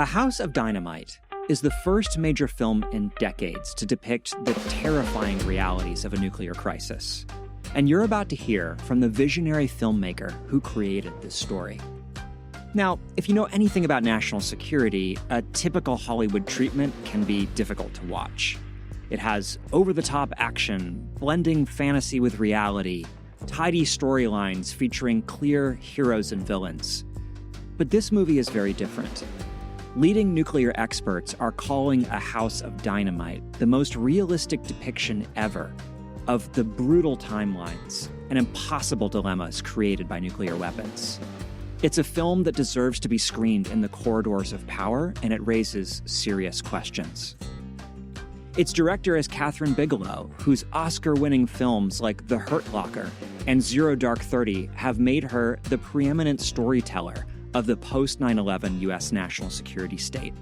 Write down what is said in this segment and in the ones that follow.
A House of Dynamite is the first major film in decades to depict the terrifying realities of a nuclear crisis. And you're about to hear from the visionary filmmaker who created this story. Now, if you know anything about national security, a typical Hollywood treatment can be difficult to watch. It has over-the-top action, blending fantasy with reality, tidy storylines featuring clear heroes and villains. But this movie is very different. Leading nuclear experts are calling A House of Dynamite the most realistic depiction ever of the brutal timelines and impossible dilemmas created by nuclear weapons. It's a film that deserves to be screened in the corridors of power, and it raises serious questions. Its director is Kathryn Bigelow, whose Oscar-winning films like The Hurt Locker and Zero Dark 30 have made her the preeminent storyteller of the post-9/11 U.S. national security state.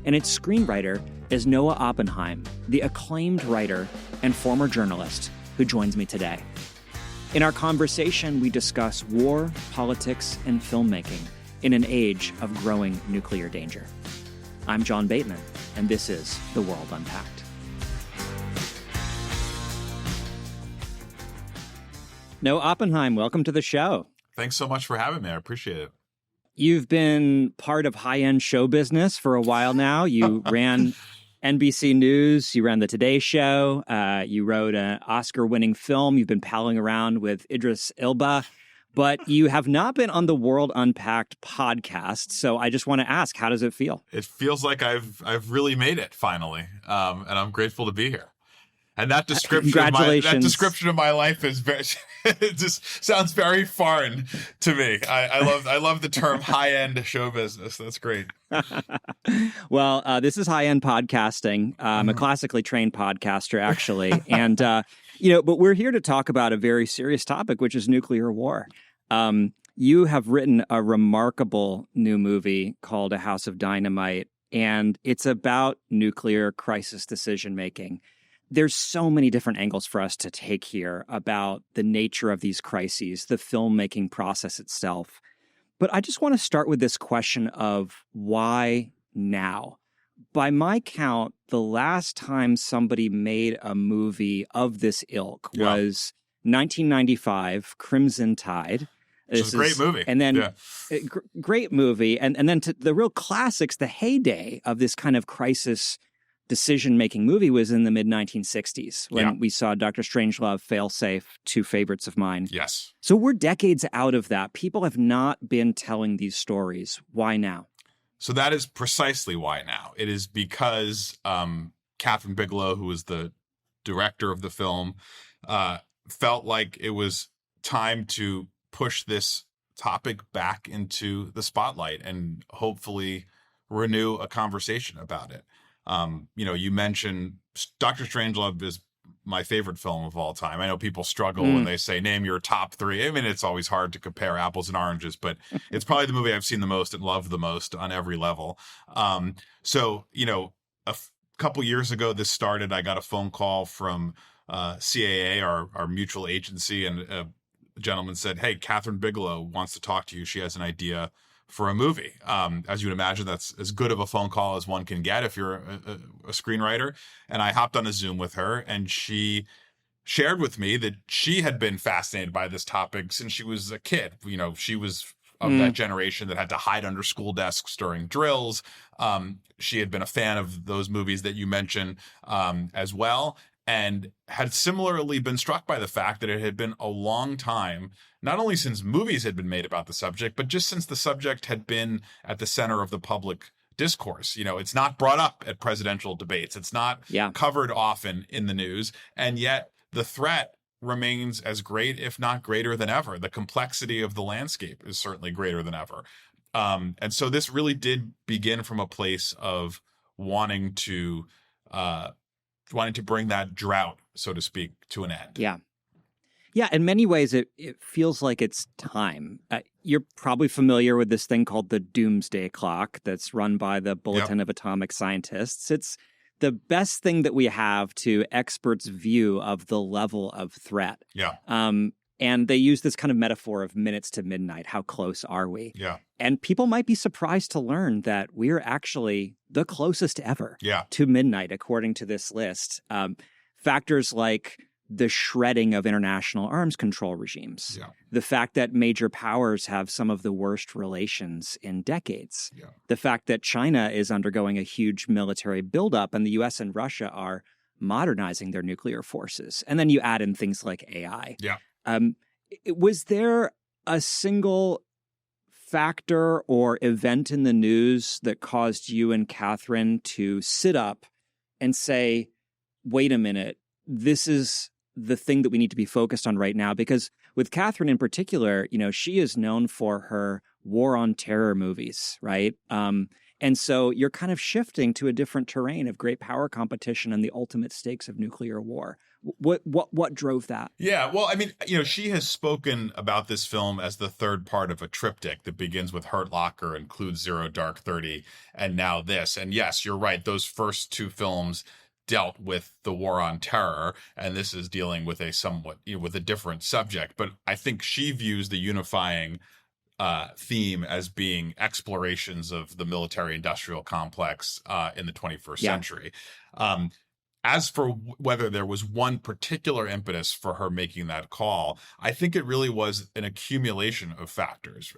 And its screenwriter is Noah Oppenheim, the acclaimed writer and former journalist who joins me today. In our conversation, we discuss war, politics, and filmmaking in an age of growing nuclear danger. I'm Jon Bateman, and this is The World Unpacked. Noah Oppenheim, welcome to the show. Thanks so much for having me. I appreciate it. You've been part of high-end show business for a while now. You ran NBC News, you ran The Today Show, you wrote an Oscar-winning film, you've been palling around with Idris Elba, but you have not been on the World Unpacked podcast. So I just want to ask, how does it feel? It feels like I've really made it finally, and I'm grateful to be here. And that description of my life is very, it just sounds very foreign to me. I love the term high-end show business. That's great. Well, this is high-end podcasting. I'm a classically trained podcaster, actually. And, but we're here to talk about a very serious topic, which is nuclear war. You have written a remarkable new movie called A House of Dynamite, and it's about nuclear crisis decision-making. There's so many different angles for us to take here about the nature of these crises, the filmmaking process itself. But I just want to start with this question of why now? By my count, the last time somebody made a movie of this ilk was 1995, Crimson Tide. Which is a great movie. And then, great movie. And then to the real classics, the heyday of this kind of crisis decision-making movie was in the mid-1960s when we saw Dr. Strangelove, Failsafe, two favorites of mine. Yes. So we're decades out of that. People have not been telling these stories. Why now? So that is precisely why now. It is because Kathryn Bigelow, who was the director of the film, felt like it was time to push this topic back into the spotlight and hopefully renew a conversation about it. You mentioned Dr. Strangelove is my favorite film of all time. I know people struggle when they say, name your top three. I mean, it's always hard to compare apples and oranges, but it's probably the movie I've seen the most and loved the most on every level. A couple years ago, this started, I got a phone call from CAA, our mutual agency, and a gentleman said, hey, Kathryn Bigelow wants to talk to you. She has an idea for a movie. As you would imagine, that's as good of a phone call as one can get if you're a screenwriter. And I hopped on a Zoom with her, and she shared with me that she had been fascinated by this topic since she was a kid. She was of that generation that had to hide under school desks during drills. She had been a fan of those movies that you mentioned as well, and had similarly been struck by the fact that it had been a long time, not only since movies had been made about the subject, but just since the subject had been at the center of the public discourse. It's not brought up at presidential debates. It's not covered often in the news. And yet the threat remains as great, if not greater than ever. The complexity of the landscape is certainly greater than ever. And so this really did begin from a place of wanting to bring that drought, so to speak, to an end. Yeah, in many ways, it feels like it's time. You're probably familiar with this thing called the Doomsday Clock that's run by the Bulletin of Atomic Scientists. It's the best thing that we have to experts' view of the level of threat. And they use this kind of metaphor of minutes to midnight. How close are we? Yeah. And people might be surprised to learn that we're actually the closest ever to midnight, according to this list. Factors like the shredding of international arms control regimes, the fact that major powers have some of the worst relations in decades, the fact that China is undergoing a huge military buildup and the US and Russia are modernizing their nuclear forces. And then you add in things like AI. Was there a single factor or event in the news that caused you and Kathryn to sit up and say, wait a minute, this is the thing that we need to be focused on right now? Because with Kathryn in particular, you know, she is known for her war on terror movies, right? And so you're kind of shifting to a different terrain of great power competition and the ultimate stakes of nuclear war. What drove that? Yeah, well, I mean, you know, she has spoken about this film as the third part of a triptych that begins with Hurt Locker, includes Zero Dark 30, and now this. And yes, you're right. Those first two films dealt with the war on terror, and this is dealing with a somewhat, you know, with a different subject. But I think she views the unifying theme as being explorations of the military-industrial complex in the 21st century. As for whether there was one particular impetus for her making that call, I think it really was an accumulation of factors.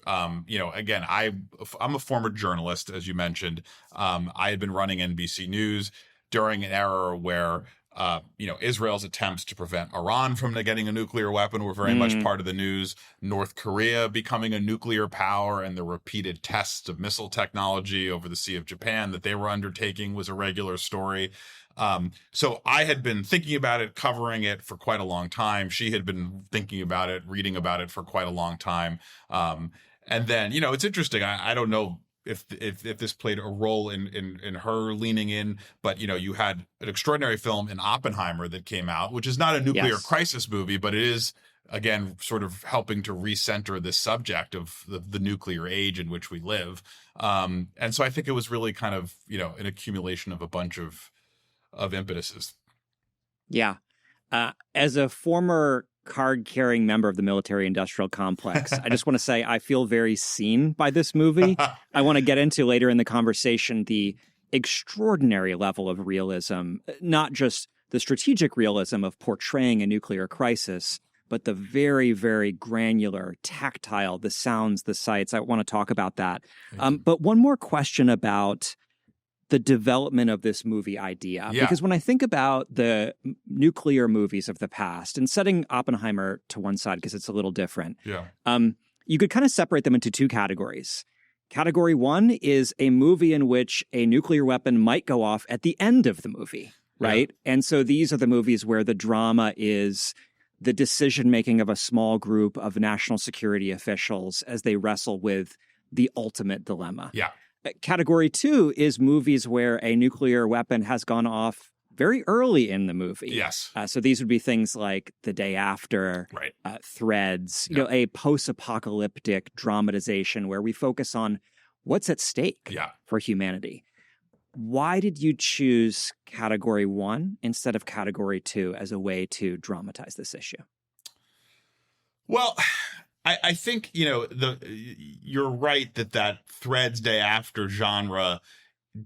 You know, again, I'm a former journalist, as you mentioned. I had been running NBC News during an era where you know, Israel's attempts to prevent Iran from getting a nuclear weapon were very much part of the news. North Korea becoming a nuclear power and the repeated tests of missile technology over the Sea of Japan that they were undertaking was a regular story. So I had been thinking about it, covering it for quite a long time. She had been thinking about it, reading about it for quite a long time. And then, you know, it's interesting. I don't know if this played a role in her leaning in, but you know, you had an extraordinary film in Oppenheimer that came out, which is not a nuclear crisis movie, but it is, again, sort of helping to recenter this subject of the nuclear age in which we live. And so I think it was really kind of, you know, an accumulation of a bunch of impetuses. Yeah. As a former card-carrying member of the military-industrial complex, I just want to say I feel very seen by this movie. I want to get into later in the conversation the extraordinary level of realism, not just the strategic realism of portraying a nuclear crisis, but the very, very granular, tactile, the sounds, the sights. I want to talk about that. But one more question about the development of this movie idea. Because when I think about the nuclear movies of the past, and setting Oppenheimer to one side because it's a little different, you could kind of separate them into two categories. Category one is a movie in which a nuclear weapon might go off at the end of the movie, right? And so these are the movies where the drama is the decision-making of a small group of national security officials as they wrestle with the ultimate dilemma. Category two is movies where a nuclear weapon has gone off very early in the movie. So these would be things like The Day After, Threads, you know, a post-apocalyptic dramatization where we focus on what's at stake for humanity. Why did you choose category one instead of category two as a way to dramatize this issue? Well, I think, you know, you're right that Threads Day After genre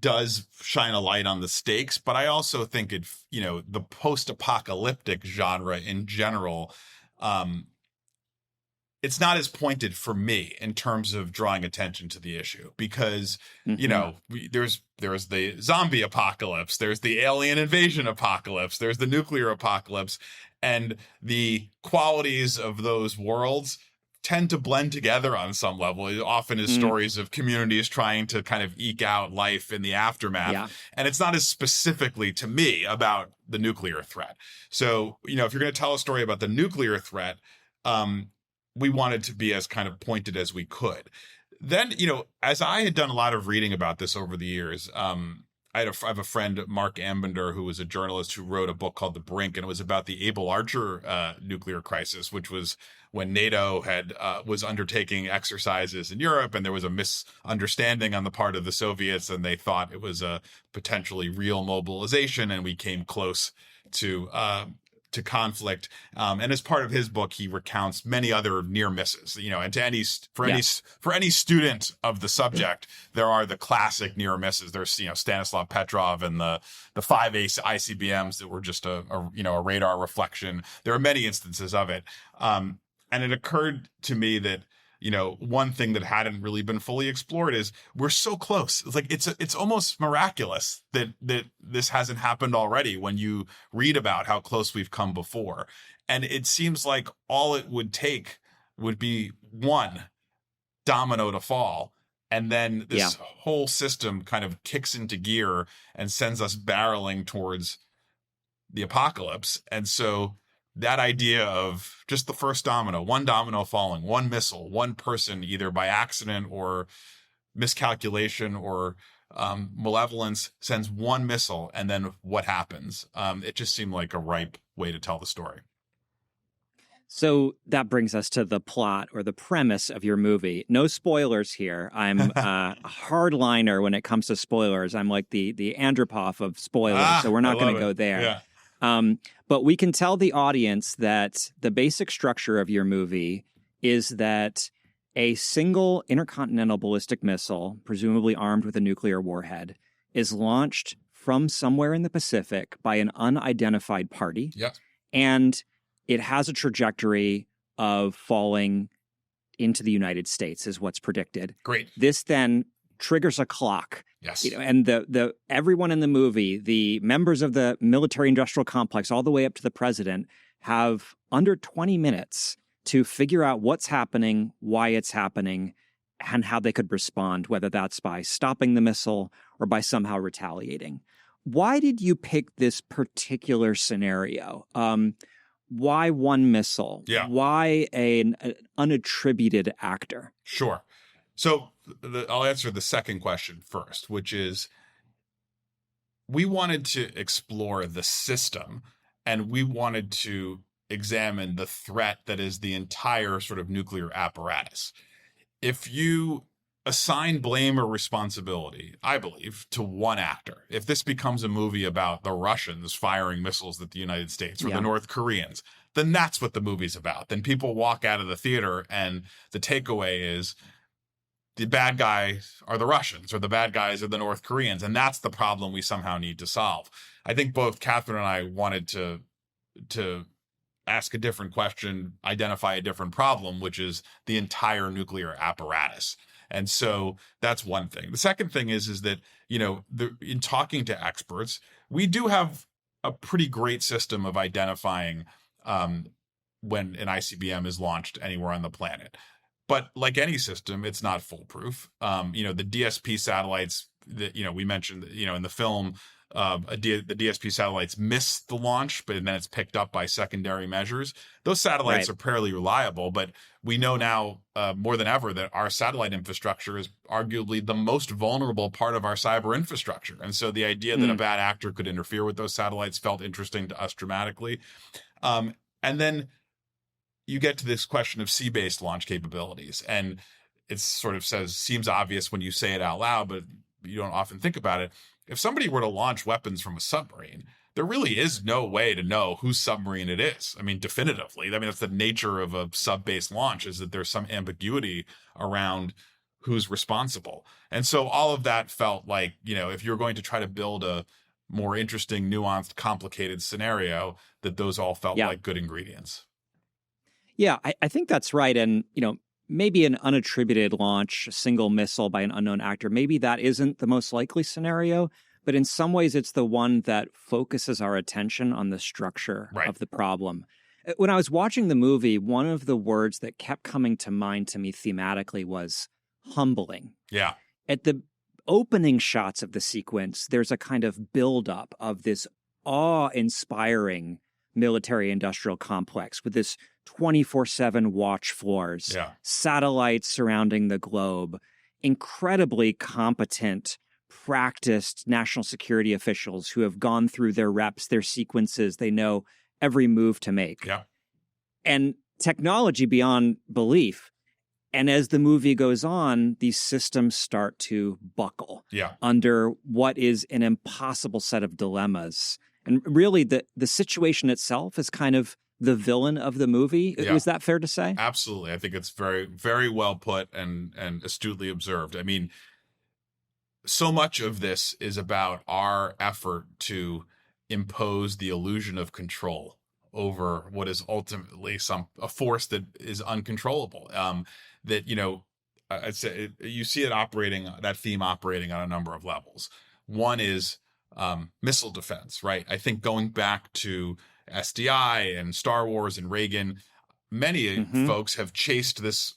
does shine a light on the stakes, but I also think it, you know, the post-apocalyptic genre in general, it's not as pointed for me in terms of drawing attention to the issue because, you know, there's the zombie apocalypse, there's the alien invasion apocalypse, there's the nuclear apocalypse, and the qualities of those worlds tend to blend together on some level. It often is stories of communities trying to kind of eke out life in the aftermath. And it's not as specifically to me about the nuclear threat. So, you know, if you're going to tell a story about the nuclear threat, we wanted to be as kind of pointed as we could. Then, you know, as I had done a lot of reading about this over the years, I have a friend, Mark Ambender, who was a journalist who wrote a book called The Brink, and it was about the Able Archer nuclear crisis, which was when NATO was undertaking exercises in Europe, and there was a misunderstanding on the part of the Soviets, and they thought it was a potentially real mobilization, and we came close to to conflict. And as part of his book, he recounts many other near misses, and for any student of the subject, there are the classic near misses. There's, Stanislav Petrov and the 5 ICBMs that were just a radar reflection. There are many instances of it. And it occurred to me that, one thing that hadn't really been fully explored is we're so close. It's like, it's almost miraculous that this hasn't happened already when you read about how close we've come before. And it seems like all it would take would be one domino to fall. And then this whole system kind of kicks into gear and sends us barreling towards the apocalypse. And so that idea of just the first domino, one domino falling, one missile, one person, either by accident or miscalculation or malevolence, sends one missile, and then what happens? It just seemed like a ripe way to tell the story. So that brings us to the plot or the premise of your movie. No spoilers here. I'm a hardliner when it comes to spoilers. I'm like the Andropov of spoilers, so we're not going to go there. Yeah. But we can tell the audience that the basic structure of your movie is that a single intercontinental ballistic missile, presumably armed with a nuclear warhead, is launched from somewhere in the Pacific by an unidentified party. Yes. And it has a trajectory of falling into the United States, is what's predicted. Great. This then triggers a clock. Yes. And the everyone in the movie, the members of the military-industrial complex, all the way up to the president, have under 20 minutes to figure out what's happening, why it's happening, and how they could respond, whether that's by stopping the missile or by somehow retaliating. Why did you pick this particular scenario? Why one missile? Yeah. Why an unattributed actor? Sure. So I'll answer the second question first, which is we wanted to explore the system and we wanted to examine the threat that is the entire sort of nuclear apparatus. If you assign blame or responsibility, I believe, to one actor, if this becomes a movie about the Russians firing missiles at the United States or the North Koreans, then that's what the movie's about. Then people walk out of the theater and the takeaway is the bad guys are the Russians or the bad guys are the North Koreans. And that's the problem we somehow need to solve. I think both Kathryn and I wanted to ask a different question, identify a different problem, which is the entire nuclear apparatus. And so that's one thing. The second thing is that, in talking to experts, we do have a pretty great system of identifying when an ICBM is launched anywhere on the planet. But like any system, it's not foolproof. The DSP satellites that, we mentioned, in the film, the DSP satellites miss the launch, but then it's picked up by secondary measures. Those satellites are fairly reliable, but we know now more than ever that our satellite infrastructure is arguably the most vulnerable part of our cyber infrastructure. And so the idea that a bad actor could interfere with those satellites felt interesting to us dramatically. And then you get to this question of sea-based launch capabilities. And it sort of seems obvious when you say it out loud, but you don't often think about it. If somebody were to launch weapons from a submarine, there really is no way to know whose submarine it is. I mean, definitively. I mean, that's the nature of a sub-based launch, is that there's some ambiguity around who's responsible. And so all of that felt like, if you're going to try to build a more interesting, nuanced, complicated scenario, that those all felt like good ingredients. Yeah, I think that's right. And, maybe an unattributed launch, a single missile by an unknown actor, maybe that isn't the most likely scenario, but in some ways it's the one that focuses our attention on the structure of the problem. When I was watching the movie, one of the words that kept coming to mind to me thematically was humbling. Yeah. At the opening shots of the sequence, there's a kind of buildup of this awe-inspiring military-industrial complex with this 24/7 watch floors, satellites surrounding the globe, incredibly competent, practiced national security officials who have gone through their reps, their sequences. They know every move to make. Yeah. And technology beyond belief. And as the movie goes on, these systems start to buckle under what is an impossible set of dilemmas And really, the situation itself is kind of the villain of the movie. Yeah. Is that fair to say? Absolutely. I think it's very, very well put and astutely observed. I mean, so much of this is about our effort to impose the illusion of control over what is ultimately a force that is uncontrollable. That, I'd say you see that theme operating on a number of levels. One is missile defense, right? I think going back to SDI and Star Wars and Reagan, many folks have chased this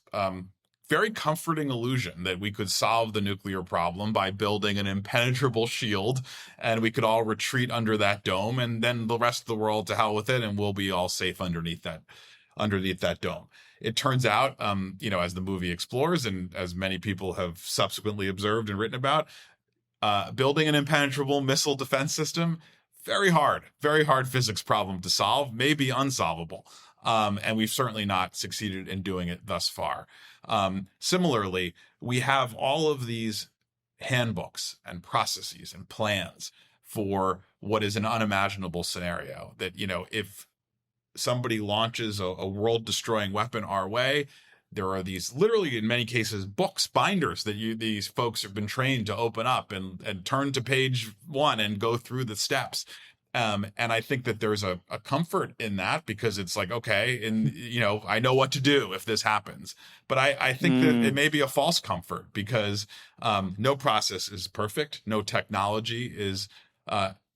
very comforting illusion that we could solve the nuclear problem by building an impenetrable shield, and we could all retreat under that dome, and then the rest of the world, to hell with it, and we'll be all safe underneath that dome. It turns out, as the movie explores, and as many people have subsequently observed and written about, building an impenetrable missile defense system, very hard physics problem to solve, maybe unsolvable. And we've certainly not succeeded in doing it thus far. Similarly, we have all of these handbooks and processes and plans for what is an unimaginable scenario that, if somebody launches a world-destroying weapon our way, there are these, literally in many cases, books, binders that these folks have been trained to open up and turn to page 1 and go through the steps. And I think that there's a comfort in that, because it's like, okay, and I know what to do if this happens. But I think that it may be a false comfort, because no process is perfect, no technology is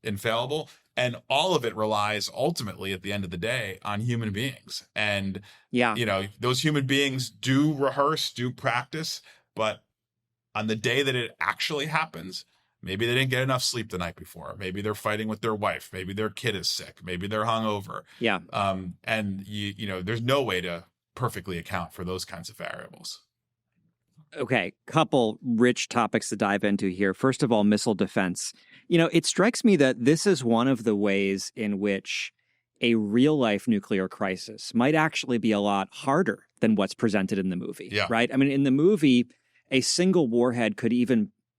infallible, and all of it relies ultimately, at the end of the day, on human beings. And those human beings do rehearse, do practice, but on the day that it actually happens, maybe they didn't get enough sleep the night before. Maybe they're fighting with their wife. Maybe their kid is sick. Maybe they're hungover. Yeah. And there's no way to perfectly account for those kinds of variables. Okay, couple rich topics to dive into here. First of all, missile defense. It strikes me that this is one of the ways in which a real-life nuclear crisis might actually be a lot harder than what's presented in the movie, right? I mean, in the movie, a single warhead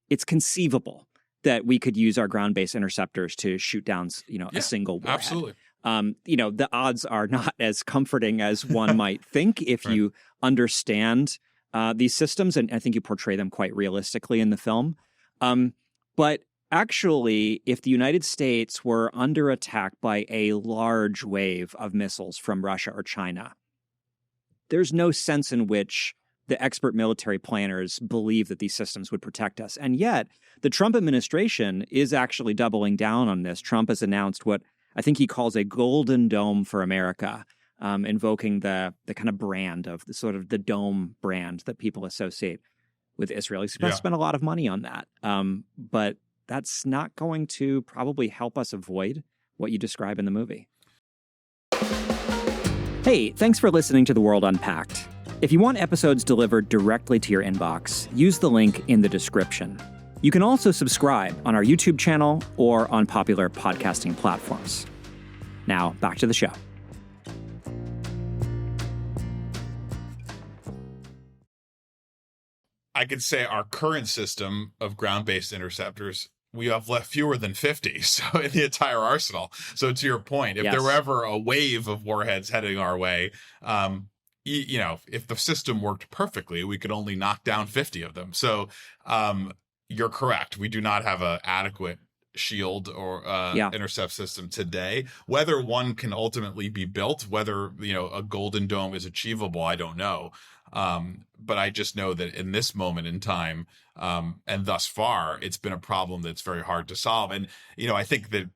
it's conceivable that we could use our ground-based interceptors to shoot down, a single warhead. Absolutely. The odds are not as comforting as one might think if you understand these systems, and I think you portray them quite realistically in the film. But actually, if the United States were under attack by a large wave of missiles from Russia or China, there's no sense in which the expert military planners believe that these systems would protect us. And yet, the Trump administration is actually doubling down on this. Trump has announced what I think he calls a golden dome for America, invoking the kind of brand of the dome brand that people associate with Israel. He's spent a lot of money on that. But that's not going to probably help us avoid what you describe in the movie. Hey, thanks for listening to The World Unpacked. If you want episodes delivered directly to your inbox, use the link in the description. You can also subscribe on our YouTube channel or on popular podcasting platforms. Now, back to the show. I could say our current system of ground-based interceptors, we have left fewer than 50, so in the entire arsenal. So to your point, if there were ever a wave of warheads heading our way, if the system worked perfectly, we could only knock down 50 of them. So you're correct. We do not have an adequate shield or intercept system today. Whether one can ultimately be built, whether a golden dome is achievable, I don't know. But I just know that in this moment in time, and thus far, it's been a problem that's very hard to solve. And I think that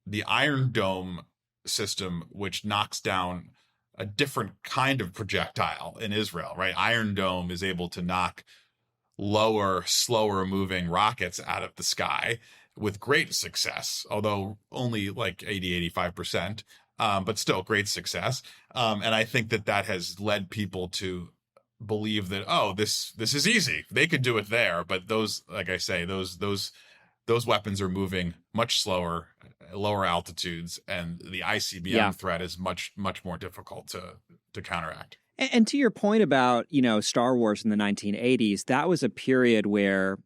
the Iron Dome system, which knocks down a different kind of projectile in Israel, right? Iron Dome is able to knock lower, slower moving rockets out of the sky with great success, although only like 85%, but still great success. And I think that has led people to believe that, this is easy. They could do it there. But those, like I say, those weapons are moving much slower, lower altitudes, and the ICBM threat is much, much more difficult to counteract. And to your point about, Star Wars in the 1980s, that was a period where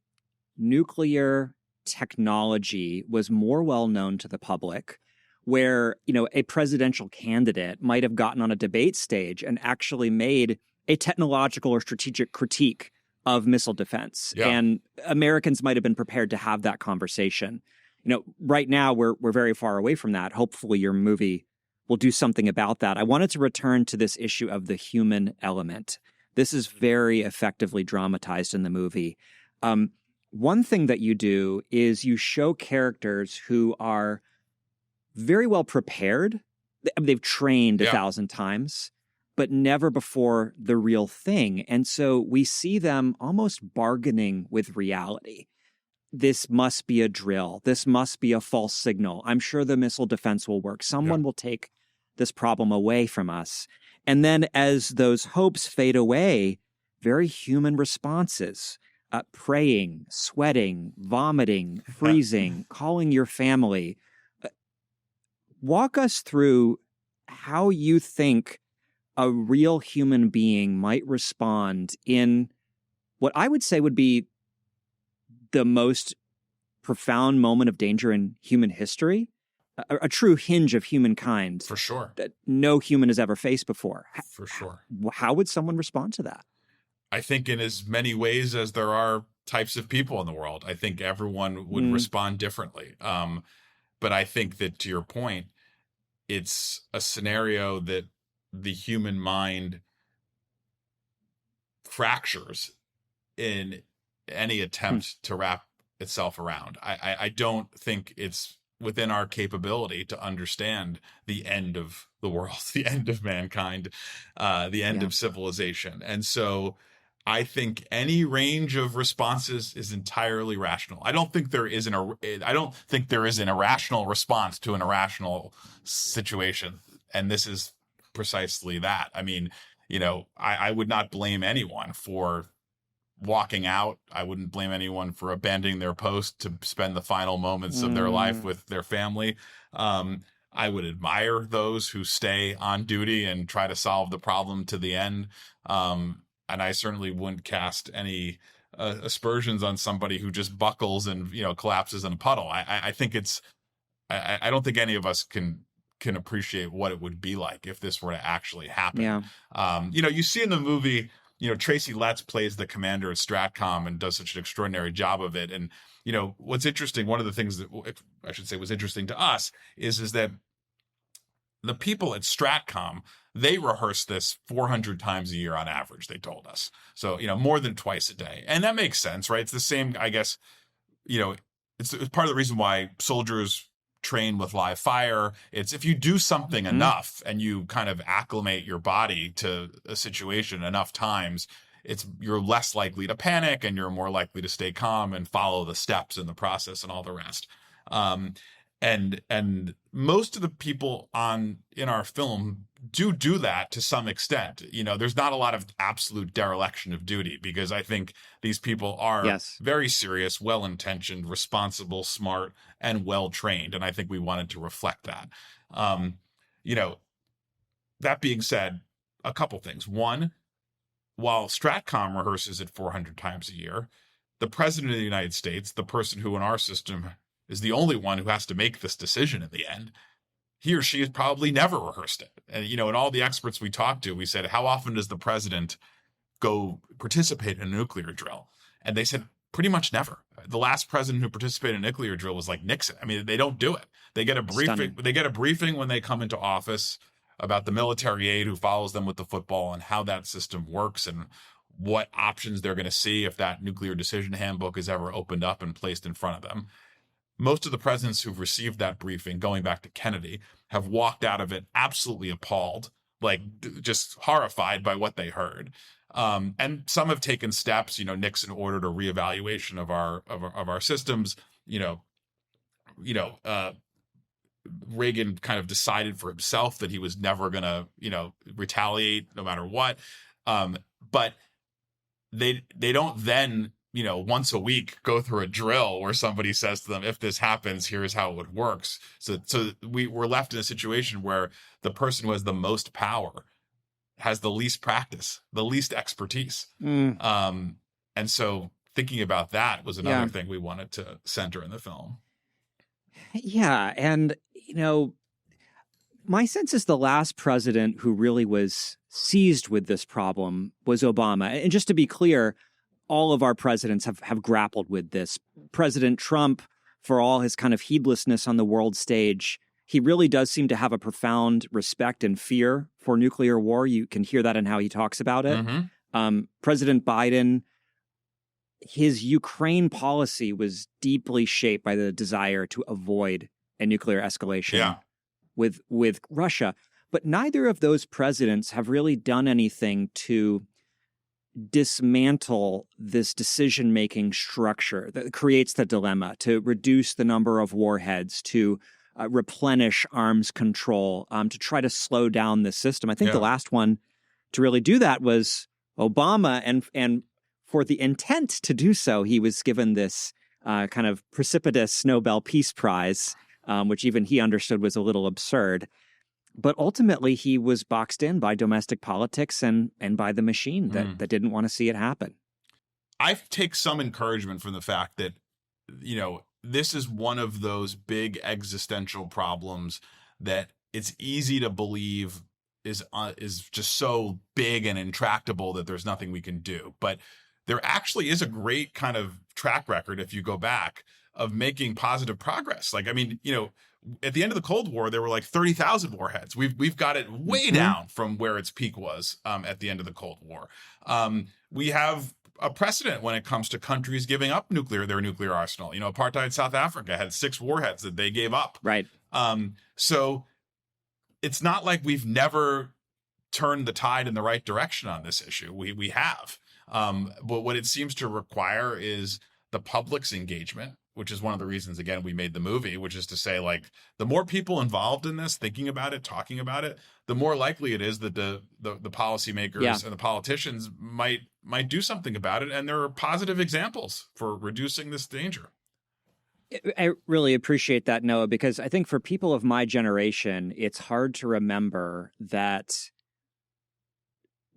nuclear technology was more well known to the public, where, a presidential candidate might have gotten on a debate stage and actually made a technological or strategic critique of missile defense. Yeah. And Americans might have been prepared to have that conversation. Right now we're very far away from that. Hopefully your movie will do something about that. I wanted to return to this issue of the human element. This is very effectively dramatized in the movie. One thing that you do is you show characters who are very well prepared. They've trained 1,000 times, but never before the real thing. And so we see them almost bargaining with reality. This must be a drill. This must be a false signal. I'm sure the missile defense will work. Someone will take this problem away from us. And then as those hopes fade away, very human responses, praying, sweating, vomiting, freezing, calling your family. Walk us through how you think a real human being might respond in what I would say would be the most profound moment of danger in human history, a true hinge of humankind. For sure. That no human has ever faced before. For sure. How would someone respond to that? I think in as many ways as there are types of people in the world, I think everyone would respond differently. But I think that, to your point, it's a scenario that the human mind fractures in any attempt to wrap itself around. I don't think it's within our capability to understand the end of the world, the end of mankind, the end of civilization. And so I think any range of responses is entirely rational. I don't think there is an irrational response to an irrational situation. And this is precisely that. I mean, I would not blame anyone for walking out. I wouldn't blame anyone for abandoning their post to spend the final moments of their life with their family. I would admire those who stay on duty and try to solve the problem to the end. And I certainly wouldn't cast any aspersions on somebody who just buckles and, collapses in a puddle. I think I don't think any of us can appreciate what it would be like if this were to actually happen. Yeah. You see in the movie, Tracy Letts plays the commander at Stratcom and does such an extraordinary job of it. And, what's interesting, one of the things that I should say was interesting to us is that the people at Stratcom, they rehearse this 400 times a year on average, they told us. So, more than twice a day. And that makes sense, right? It's the same, I guess, it's part of the reason why soldiers train with live fire. It's if you do something enough and you kind of acclimate your body to a situation enough times, you're less likely to panic and you're more likely to stay calm and follow the steps in the process and all the rest. And most of the people in our film do that to some extent. There's not a lot of absolute dereliction of duty because I think these people are very serious, well-intentioned, responsible, smart, and well-trained. And I think we wanted to reflect that. That being said, a couple things. One, while Stratcom rehearses it 400 times a year, the president of the United States, the person who in our system is the only one who has to make this decision in the end, he or she has probably never rehearsed it. And, and all the experts we talked to, we said, how often does the president go participate in a nuclear drill? And they said, pretty much never. The last president who participated in a nuclear drill was like Nixon. I mean, they don't do it. They get a briefing. Stunning. They get a briefing when they come into office about the military aide who follows them with the football and how that system works and what options they're going to see if that nuclear decision handbook is ever opened up and placed in front of them. Most of the presidents who've received that briefing, going back to Kennedy, have walked out of it absolutely appalled, like just horrified by what they heard. And some have taken steps. Nixon ordered a reevaluation of our systems. Reagan kind of decided for himself that he was never going to, retaliate no matter what. But they don't then, once a week go through a drill where somebody says to them, if this happens, here's how it works. So we're left in a situation where the person who has the most power has the least practice, the least expertise. And so thinking about that was another thing we wanted to center in the film. Yeah. And, my sense is the last president who really was seized with this problem was Obama. And just to be clear, all of our presidents have grappled with this. President Trump, for all his kind of heedlessness on the world stage, he really does seem to have a profound respect and fear for nuclear war. You can hear that in how he talks about it. President Biden, his Ukraine policy was deeply shaped by the desire to avoid a nuclear escalation with Russia. But neither of those presidents have really done anything to dismantle this decision-making structure that creates the dilemma, to reduce the number of warheads, to replenish arms control, to try to slow down the system. I think the last one to really do that was Obama, and for the intent to do so, he was given this kind of precipitous Nobel Peace Prize, which even he understood was a little absurd. But ultimately, he was boxed in by domestic politics and by the machine that didn't want to see it happen. I take some encouragement from the fact that, this is one of those big existential problems that it's easy to believe is just so big and intractable that there's nothing we can do. But there actually is a great kind of track record, if you go back, of making positive progress. Like, I mean, at the end of the Cold War, there were like 30,000 warheads. We've got it way down from where its peak was at the end of the Cold War. We have a precedent when it comes to countries giving up their nuclear arsenal. Apartheid South Africa had 6 warheads that they gave up. Right. So it's not like we've never turned the tide in the right direction on this issue. We have. But what it seems to require is the public's engagement, which is one of the reasons, again, we made the movie, which is to say, like, the more people involved in this, thinking about it, talking about it, the more likely it is that the policymakers and the politicians might do something about it. And there are positive examples for reducing this danger. I really appreciate that, Noah, because I think for people of my generation, it's hard to remember that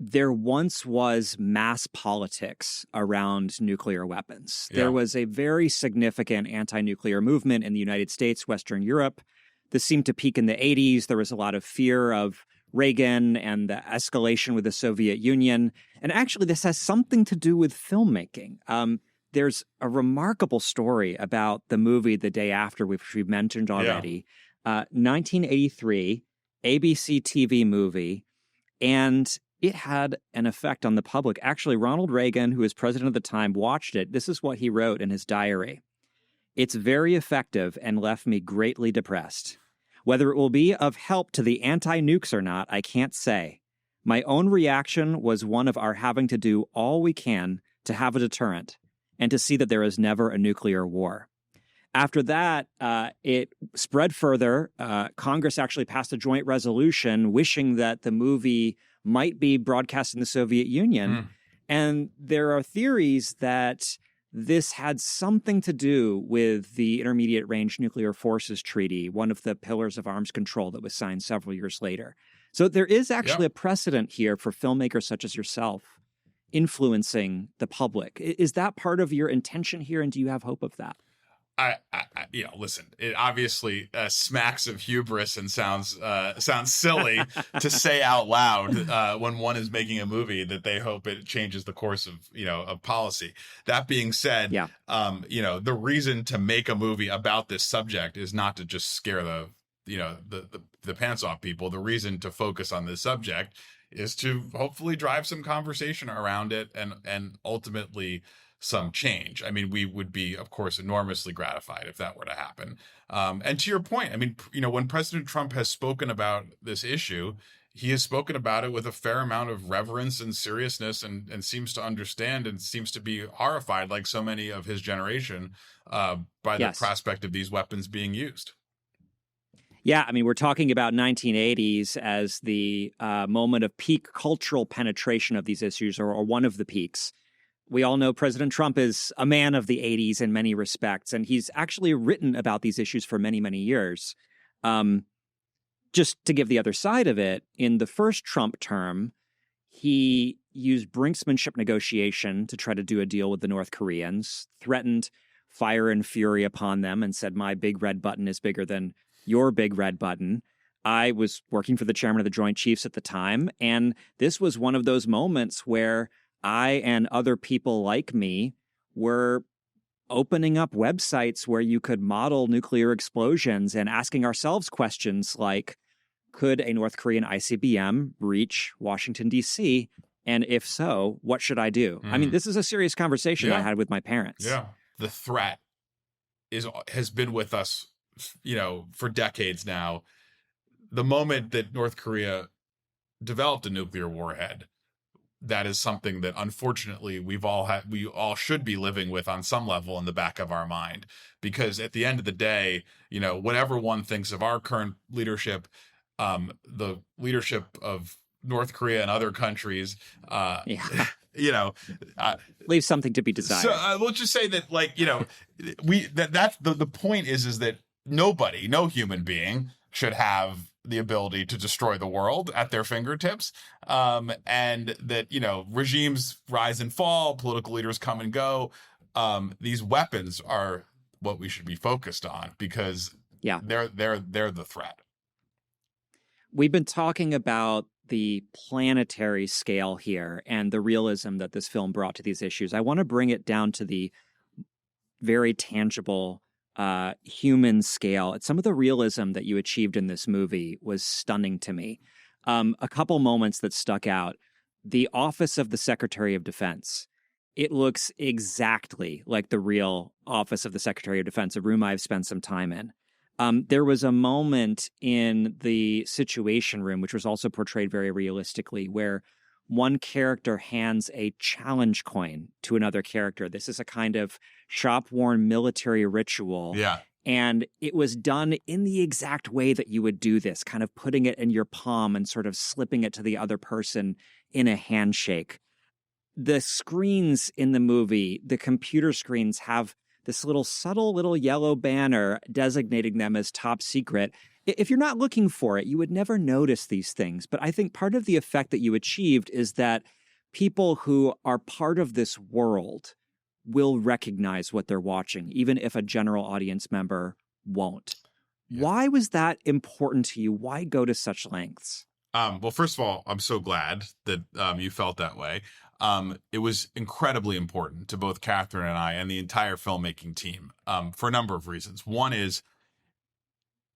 there once was mass politics around nuclear weapons. There was a very significant anti-nuclear movement in the United States, Western Europe. This seemed to peak in the 80s. There was a lot of fear of Reagan and the escalation with the Soviet Union. And actually, this has something to do with filmmaking. There's a remarkable story about the movie The Day After, which we've mentioned already. 1983, ABC TV movie. And it had an effect on the public. Actually, Ronald Reagan, who was president at the time, watched it. This is what he wrote in his diary. "It's very effective and left me greatly depressed. Whether it will be of help to the anti-nukes or not, I can't say. My own reaction was one of our having to do all we can to have a deterrent and to see that there is never a nuclear war." After that, it spread further. Congress actually passed a joint resolution wishing that the movie might be broadcast in the Soviet Union. And there are theories that this had something to do with the Intermediate Range Nuclear Forces Treaty, one of the pillars of arms control that was signed several years later. So there is actually a precedent here for filmmakers such as yourself influencing the public. Is that part of your intention here, and do you have hope of that? Listen, it obviously smacks of hubris and sounds silly to say out loud when one is making a movie that they hope it changes the course of policy. That being said, the reason to make a movie about this subject is not to just scare the pants off people. The reason to focus on this subject is to hopefully drive some conversation around it and ultimately some change. I mean, we would be, of course, enormously gratified if that were to happen. And to your point, I mean, when President Trump has spoken about this issue, he has spoken about it with a fair amount of reverence and seriousness and seems to understand and seems to be horrified, like so many of his generation, by the prospect of these weapons being used. Yeah, I mean, we're talking about 1980s as the moment of peak cultural penetration of these issues, or one of the peaks. We all know President Trump is a man of the 80s in many respects, and he's actually written about these issues for many, many years. Just to give the other side of it, in the first Trump term, He used brinksmanship negotiation to try to do a deal with the North Koreans, threatened fire and fury upon them, and said, my big red button is bigger than your big red button. I was working for the chairman of the Joint Chiefs at the time, and this was one of those moments where I and other people like me were opening up websites where you could model nuclear explosions and asking ourselves questions like, could a North Korean ICBM reach Washington, D.C.? And if so, what should I do? I mean, this is a serious conversation I had with my parents. Yeah. The threat has been with us, for decades now. The moment that North Korea developed a nuclear warhead, that is something that unfortunately we all should be living with on some level in the back of our mind, because at the end of the day, whatever one thinks of our current leadership, the leadership of North Korea and other countries, leaves something to be desired. So let's just say that, that's the point is that no human being should have the ability to destroy the world at their fingertips, and that regimes rise and fall, political leaders come and go. These weapons are what we should be focused on, because they're the threat. We've been talking about the planetary scale here and the realism that this film brought to these issues. I want to bring it down to the very tangible human scale. Some of the realism that you achieved in this movie was stunning to me. A couple moments that stuck out. The office of the Secretary of Defense. It looks exactly like the real office of the Secretary of Defense, a room I've spent some time in. There was a moment in the Situation Room, which was also portrayed very realistically, where one character hands a challenge coin to another character. This is a kind of shop-worn military ritual. Yeah. And it was done in the exact way that you would do this, kind of putting it in your palm and sort of slipping it to the other person in a handshake. The screens in the movie, the computer screens, have this subtle little yellow banner designating them as top secret. If you're not looking for it, you would never notice these things. But I think part of the effect that you achieved is that people who are part of this world will recognize what they're watching, even if a general audience member won't. Yeah. Why was that important to you? Why go to such lengths? Well, first of all, I'm so glad that you felt that way. It was incredibly important to both Kathryn and I and the entire filmmaking team for a number of reasons. One is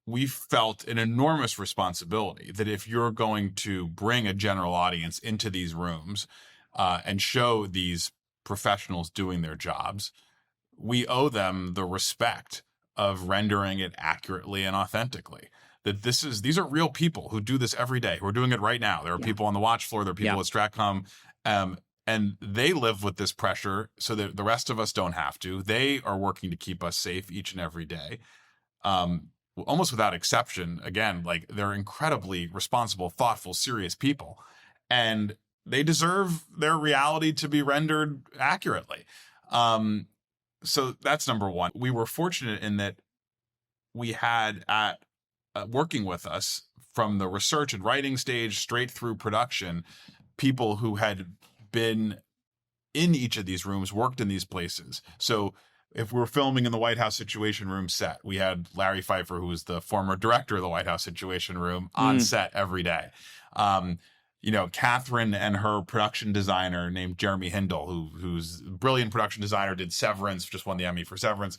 we felt an enormous responsibility that if you're going to bring a general audience into these rooms and show these professionals doing their jobs, we owe them the respect of rendering it accurately and authentically. That these are real people who do this every day, who are doing it right now. There are people on the watch floor, there are people at Stratcom, and they live with this pressure so that the rest of us don't have to. They are working to keep us safe each and every day. Almost without exception, again, they're incredibly responsible, thoughtful, serious people. And they deserve their reality to be rendered accurately. So that's number one. We were fortunate in that we had working with us from the research and writing stage straight through production, people who had been in each of these rooms, worked in these places. So if we're filming in the White House Situation Room set, we had Larry Pfeiffer, who was the former director of the White House Situation Room, on set every day. Kathryn and her production designer named Jeremy Hindle, who's a brilliant production designer, did Severance, just won the Emmy for Severance.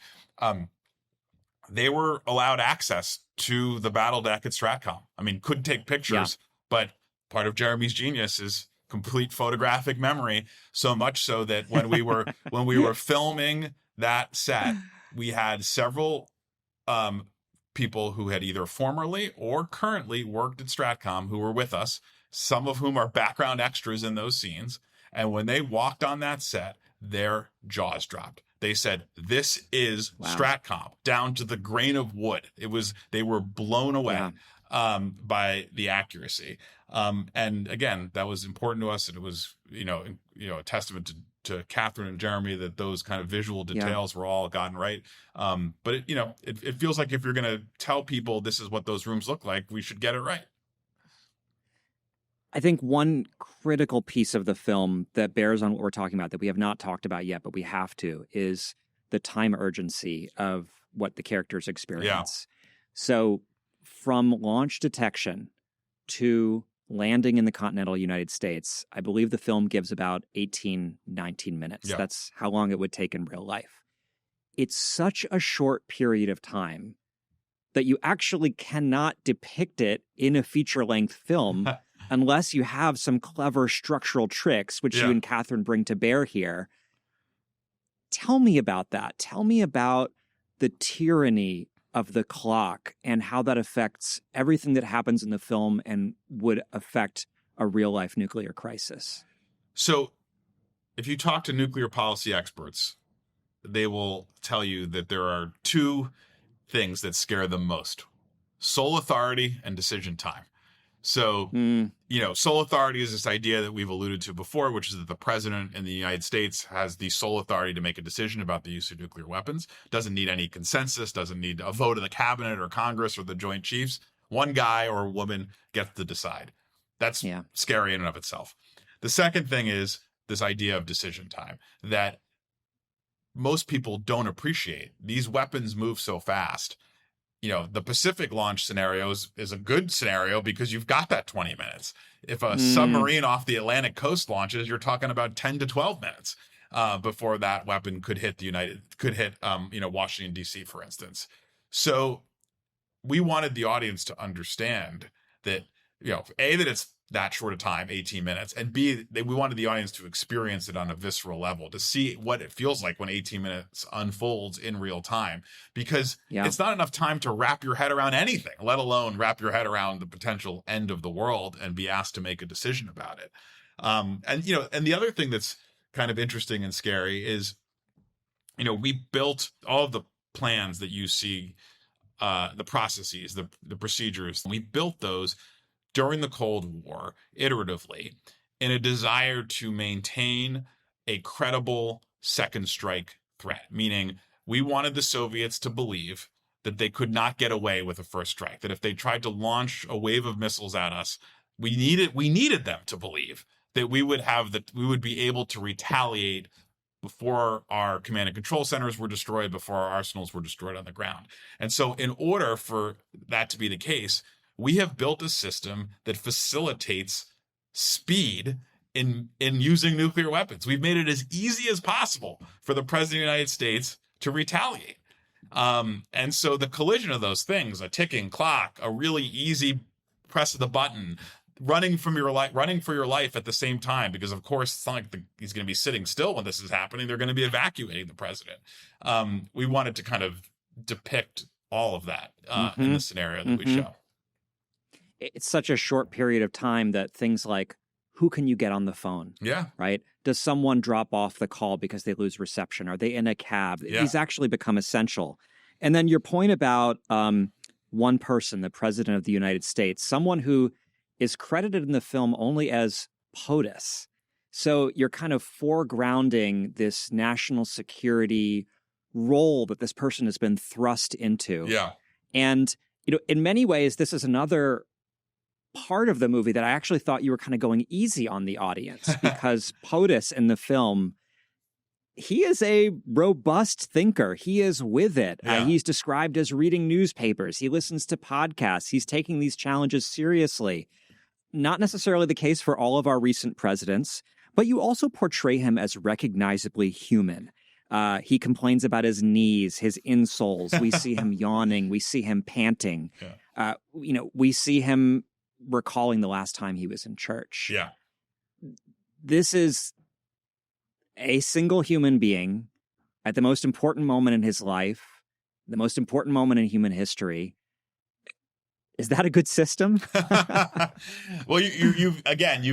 They were allowed access to the battle deck at Stratcom. I mean, couldn't take pictures, but part of Jeremy's genius is complete photographic memory. So much so that when we were filming that set, we had several people who had either formerly or currently worked at Stratcom who were with us, some of whom are background extras in those scenes. And when they walked on that set, their jaws dropped. They said, "This is Stratcom," down to the grain of wood. They were blown away by the accuracy. And again, that was important to us. And it was, a testament to Kathryn and Jeremy that those kind of visual details were all gotten right. But it feels like if you're going to tell people this is what those rooms look like, we should get it right. I think one critical piece of the film that bears on what we're talking about that we have not talked about yet, but we have to, is the time urgency of what the characters experience. So from launch detection to landing in the continental United States, I believe the film gives about 18, 19 minutes. Yeah. That's how long it would take in real life. It's such a short period of time that you actually cannot depict it in a feature-length film unless you have some clever structural tricks, which you and Kathryn bring to bear here. Tell me about that. Tell me about the tyranny of the clock and how that affects everything that happens in the film and would affect a real-life nuclear crisis. So if you talk to nuclear policy experts, they will tell you that there are two things that scare them most: sole authority and decision time. So, sole authority is this idea that we've alluded to before, which is that the president in the United States has the sole authority to make a decision about the use of nuclear weapons, doesn't need any consensus, doesn't need a vote of the cabinet or Congress or the Joint Chiefs. One guy or woman gets to decide. That's scary in and of itself. The second thing is this idea of decision time that most people don't appreciate. These weapons move so fast. The Pacific launch scenario is a good scenario because you've got that 20 minutes. If a submarine off the Atlantic coast launches, you're talking about 10 to 12 minutes before that weapon could hit Washington, D.C., for instance. So we wanted the audience to understand that, A, that it's that short of time, 18 minutes, and B, we wanted the audience to experience it on a visceral level, to see what it feels like when 18 minutes unfolds in real time, because it's not enough time to wrap your head around anything, let alone wrap your head around the potential end of the world and be asked to make a decision about it. And the other thing that's kind of interesting and scary is, we built all of the plans that you see, the processes, the procedures, we built those during the Cold War, iteratively, in a desire to maintain a credible second strike threat, meaning we wanted the Soviets to believe that they could not get away with a first strike, that if they tried to launch a wave of missiles at us, we needed them to believe that we would be able to retaliate before our command and control centers were destroyed, before our arsenals were destroyed on the ground. And so in order for that to be the case, we have built a system that facilitates speed in using nuclear weapons. We've made it as easy as possible for the president of the United States to retaliate. And so the collision of those things, a ticking clock, a really easy press of the button, running for your life at the same time, because of course it's not like he's going to be sitting still when this is happening. They're going to be evacuating the president. We wanted to kind of depict all of that in the scenario that we show. It's such a short period of time that things like, who can you get on the phone? Yeah. Right? Does someone drop off the call because they lose reception? Are they in a cab? Yeah. These actually become essential. And then your point about one person, the president of the United States, someone who is credited in the film only as POTUS. So you're kind of foregrounding this national security role that this person has been thrust into. Yeah. And, in many ways, this is another part of the movie that I actually thought you were kind of going easy on the audience, because POTUS in the film, he is a robust thinker. He is with it. Yeah. He's described as reading newspapers. He listens to podcasts. He's taking these challenges seriously. Not necessarily the case for all of our recent presidents, but you also portray him as recognizably human. He complains about his knees, his insoles. We see him yawning. We see him panting. Yeah. We see him recalling the last time he was in church. Yeah. This is a single human being at the most important moment in his life, the most important moment in human history. Is that a good system? Well, you've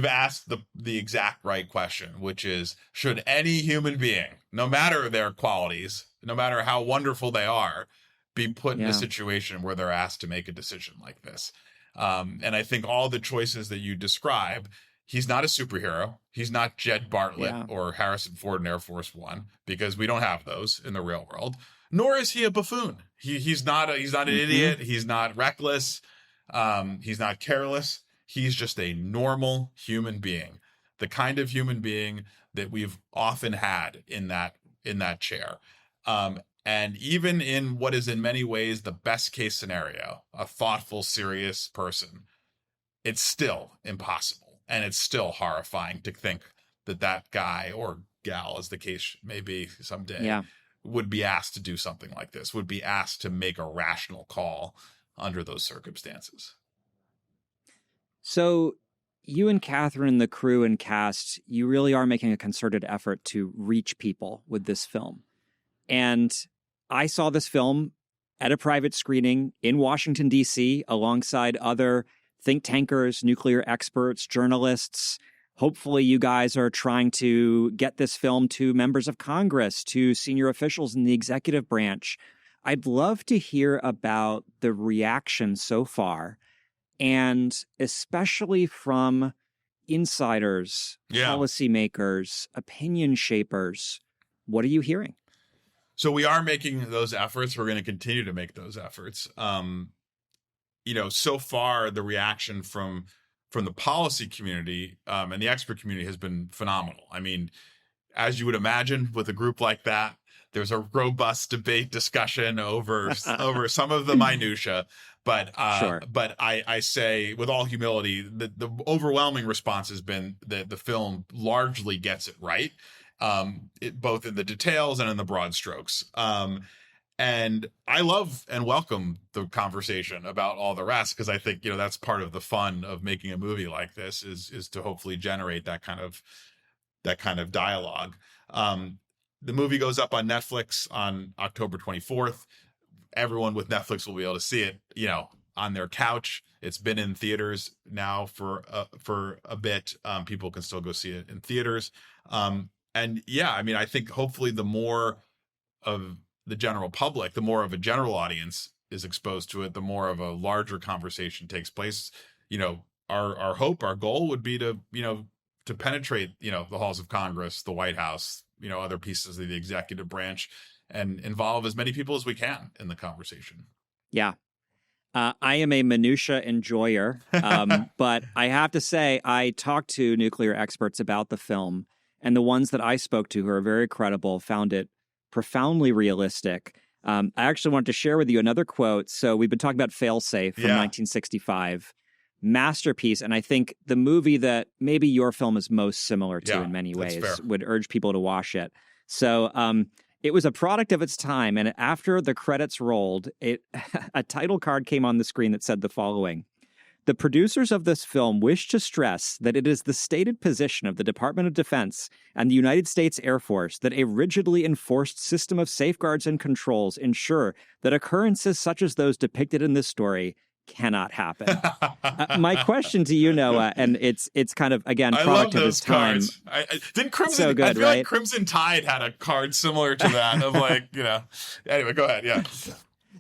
asked the exact right question, which is, should any human being, no matter their qualities, no matter how wonderful they are, be put in a situation where they're asked to make a decision like this? And I think all the choices that you describe, he's not a superhero. He's not Jed Bartlett or Harrison Ford in Air Force One, because we don't have those in the real world. Nor is he a buffoon. He's not an idiot. He's not reckless. He's not careless. He's just a normal human being, the kind of human being that we've often had in that chair. And even in what is in many ways the best case scenario, a thoughtful, serious person, it's still impossible. And it's still horrifying to think that guy or gal, as the case may be someday, would be asked to do something like this, would be asked to make a rational call under those circumstances. So you and Kathryn, the crew and cast, you really are making a concerted effort to reach people with this film. And I saw this film at a private screening in Washington, D.C., alongside other think tankers, nuclear experts, journalists. Hopefully you guys are trying to get this film to members of Congress, to senior officials in the executive branch. I'd love to hear about the reaction so far, and especially from insiders, policymakers, opinion shapers. What are you hearing? So we are making those efforts. We're going to continue to make those efforts. So far the reaction from the policy community and the expert community has been phenomenal. I mean, as you would imagine, with a group like that, there's a robust debate discussion over some of the minutia. But I say with all humility, the overwhelming response has been that the film largely gets it right, both in the details and in the broad strokes. And I love and welcome the conversation about all the rest, because I think, that's part of the fun of making a movie like this is to hopefully generate that kind of dialogue. The movie goes up on Netflix on October 24th. Everyone with Netflix will be able to see it, on their couch. It's been in theaters now for a bit. People can still go see it in theaters. I think hopefully the more of the general public, the more of a general audience is exposed to it, the more of a larger conversation takes place. Our hope, our goal would be to penetrate, the halls of Congress, the White House, other pieces of the executive branch, and involve as many people as we can in the conversation. Yeah. I am a minutia enjoyer, but I have to say, I talked to nuclear experts about the film, and the ones that I spoke to who are very credible found it profoundly realistic. I actually wanted to share with you another quote. So we've been talking about Failsafe from 1965. Masterpiece, and I think the movie that maybe your film is most similar to in many ways, would urge people to watch it. So it was a product of its time, and after the credits rolled, a title card came on the screen that said the following: "The producers of this film wish to stress that it is the stated position of the Department of Defense and the United States Air Force that a rigidly enforced system of safeguards and controls ensure that occurrences such as those depicted in this story cannot happen." My question to you, Noah, and it's kind of, again, product of its time. Didn't Crimson, so good, I feel right? like Crimson Tide had a card similar to that of anyway, go ahead. Yeah.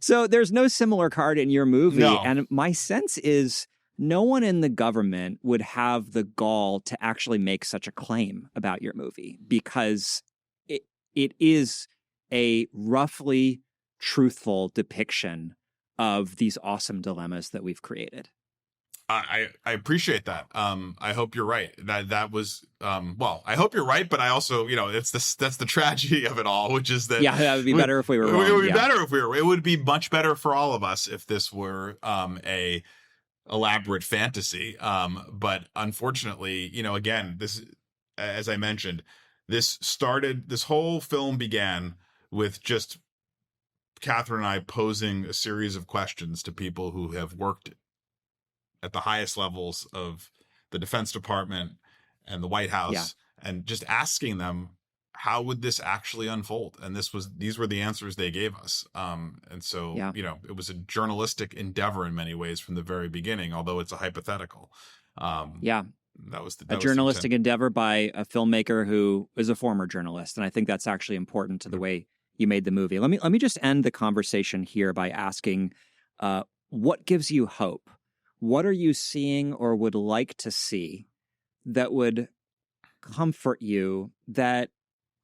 So there's no similar card in your movie. No. And my sense is no one in the government would have the gall to actually make such a claim about your movie, because it is a roughly truthful depiction of these awesome dilemmas that we've created. I appreciate that. I hope you're right. That was I hope you're right, but I also, that's the tragedy of it all, which is that that would be better if we were wrong. It would be better if we were. It would be much better for all of us if this were a elaborate fantasy. But unfortunately, again, this, as I mentioned, this whole film began with just Kathryn and I posing a series of questions to people who have worked at the highest levels of the Defense Department and the White House, and just asking them, how would this actually unfold? And these were the answers they gave us. And so, it was a journalistic endeavor in many ways from the very beginning, although it's a hypothetical. That was a journalistic endeavor by a filmmaker who is a former journalist. And I think that's actually important to the way you made the movie. Let me just end the conversation here by asking, what gives you hope? What are you seeing or would like to see that would comfort you that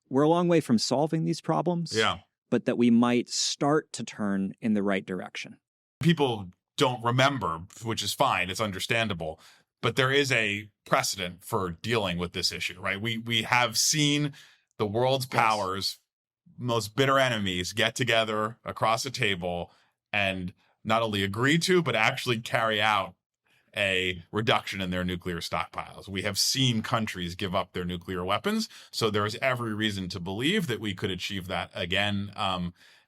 we're a long way from solving these problems, but that we might start to turn in the right direction? People don't remember, which is fine. It's understandable. but there is a precedent for dealing with this issue, right? We have seen the world's powers, most bitter enemies, get together across a table and not only agree to, but actually carry out a reduction in their nuclear stockpiles. We have seen countries give up their nuclear weapons, so there is every reason to believe that we could achieve that again,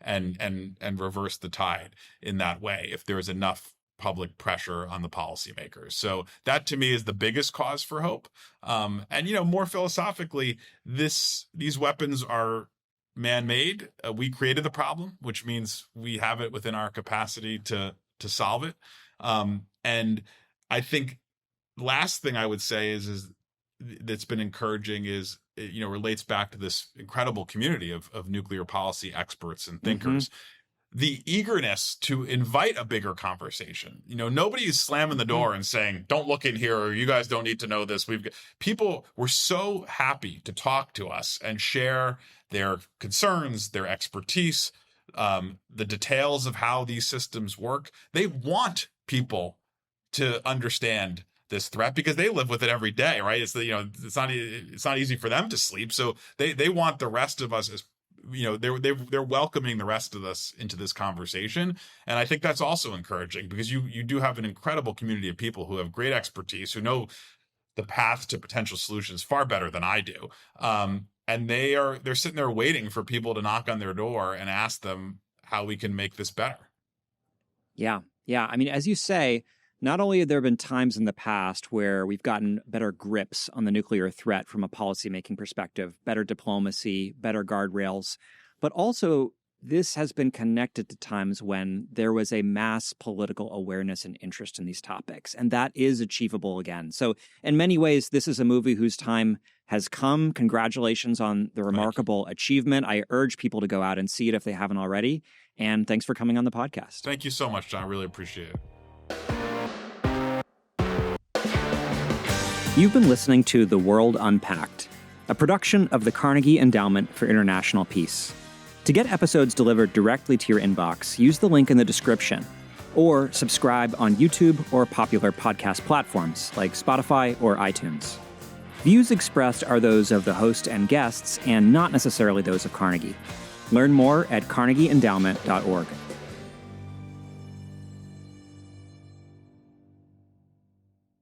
and reverse the tide in that way if there is enough public pressure on the policymakers. So that to me is the biggest cause for hope. And more philosophically, these weapons are man-made. We created the problem, which means we have it within our capacity to solve it. And I think last thing I would say is that's been encouraging is, relates back to this incredible community of nuclear policy experts and thinkers. The eagerness to invite a bigger conversation. Nobody is slamming the door and saying, don't look in here, or you guys don't need to know this. People were so happy to talk to us and share their concerns, their expertise, the details of how these systems work. They want people to understand this threat because they live with it every day, right? It's it's not easy for them to sleep. So they want the rest of us as they're welcoming the rest of us into this conversation. And I think that's also encouraging because you do have an incredible community of people who have great expertise, who know the path to potential solutions far better than I do. And they're sitting there waiting for people to knock on their door and ask them how we can make this better. Yeah. I mean, as you say, not only have there been times in the past where we've gotten better grips on the nuclear threat from a policymaking perspective, better diplomacy, better guardrails, but also this has been connected to times when there was a mass political awareness and interest in these topics, and that is achievable again. So in many ways, this is a movie whose time has come. Congratulations on the remarkable achievement. I urge people to go out and see it if they haven't already. And thanks for coming on the podcast. Thank you so much, John. I really appreciate it. You've been listening to The World Unpacked, a production of the Carnegie Endowment for International Peace. To get episodes delivered directly to your inbox, use the link in the description, or subscribe on YouTube or popular podcast platforms like Spotify or iTunes. Views expressed are those of the host and guests and not necessarily those of Carnegie. Learn more at carnegieendowment.org.